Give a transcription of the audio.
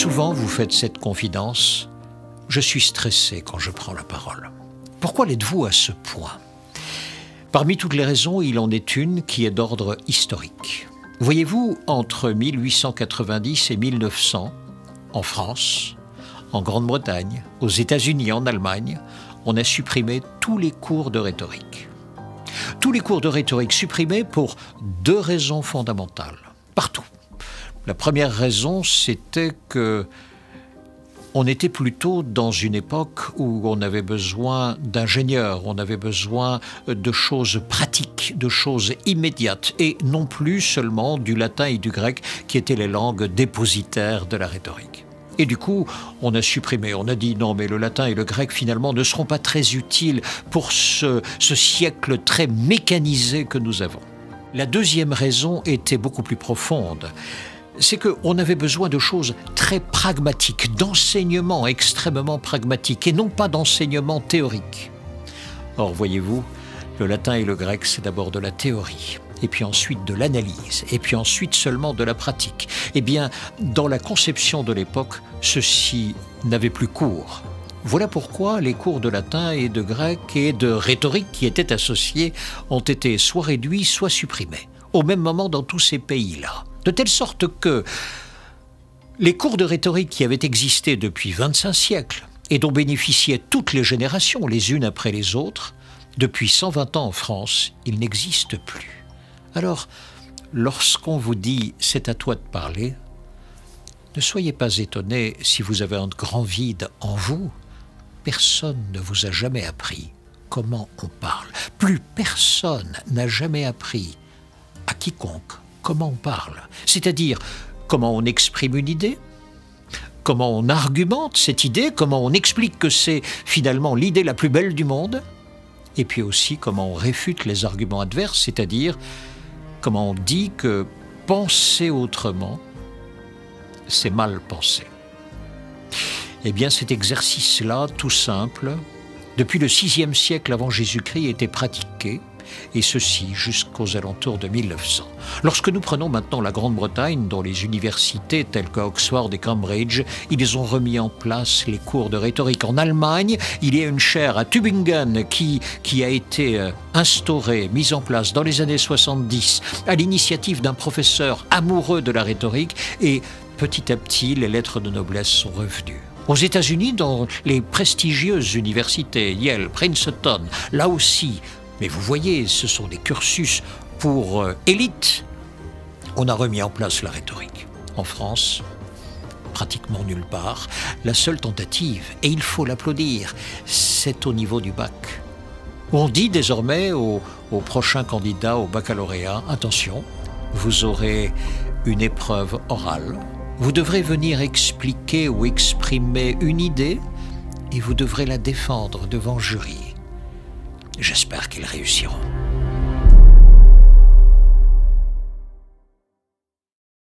Souvent, vous faites cette confidence. Je suis stressé quand je prends la parole. Pourquoi l'êtes-vous à ce point? Parmi toutes les raisons, il en est une qui est d'ordre historique. Voyez-vous, entre 1890 et 1900, en France, en Grande-Bretagne, aux États-Unis, en Allemagne, on a supprimé tous les cours de rhétorique. Tous les cours de rhétorique supprimés pour deux raisons fondamentales, partout. La première raison, c'était que on était plutôt dans une époque où on avait besoin d'ingénieurs, on avait besoin de choses pratiques, de choses immédiates, et non plus seulement du latin et du grec qui étaient les langues dépositaires de la rhétorique. Et du coup, on a supprimé, on a dit non, mais le latin et le grec finalement ne seront pas très utiles pour ce siècle très mécanisé que nous avons. La deuxième raison était beaucoup plus profonde. C'est qu'on avait besoin de choses très pragmatiques, d'enseignements extrêmement pragmatiques et non pas d'enseignements théoriques. Or, voyez-vous, le latin et le grec, c'est d'abord de la théorie, et puis ensuite de l'analyse, et puis ensuite seulement de la pratique. Eh bien, dans la conception de l'époque, ceci n'avait plus cours. Voilà pourquoi les cours de latin et de grec et de rhétorique qui étaient associés ont été soit réduits, soit supprimés, au même moment dans tous ces pays-là. De telle sorte que les cours de rhétorique qui avaient existé depuis 25 siècles et dont bénéficiaient toutes les générations les unes après les autres, depuis 120 ans en France, ils n'existent plus. Alors, lorsqu'on vous dit « c'est à toi de parler », ne soyez pas étonnés si vous avez un grand vide en vous. Personne ne vous a jamais appris comment on parle. Plus personne n'a jamais appris à quiconque comment on parle, c'est-à-dire comment on exprime une idée, comment on argumente cette idée, comment on explique que c'est finalement l'idée la plus belle du monde, et puis aussi comment on réfute les arguments adverses, c'est-à-dire comment on dit que penser autrement, c'est mal penser. Eh bien, cet exercice-là, tout simple, depuis le VIe siècle avant Jésus-Christ, était pratiqué, et ceci jusqu'aux alentours de 1900. Lorsque nous prenons maintenant la Grande-Bretagne, dont les universités telles qu'Oxford et Cambridge, ils ont remis en place les cours de rhétorique. En Allemagne, il y a une chaire à Tübingen qui a été instaurée, mise en place dans les années 70, à l'initiative d'un professeur amoureux de la rhétorique, et petit à petit, les lettres de noblesse sont revenues. Aux États-Unis, dans les prestigieuses universités, Yale, Princeton, là aussi, mais vous voyez, ce sont des cursus pour élite. On a remis en place la rhétorique. En France, pratiquement nulle part. La seule tentative, et il faut l'applaudir, c'est au niveau du bac. On dit désormais aux prochains candidats au baccalauréat, attention, vous aurez une épreuve orale, vous devrez venir expliquer ou exprimer une idée et vous devrez la défendre devant jury. J'espère qu'ils réussiront.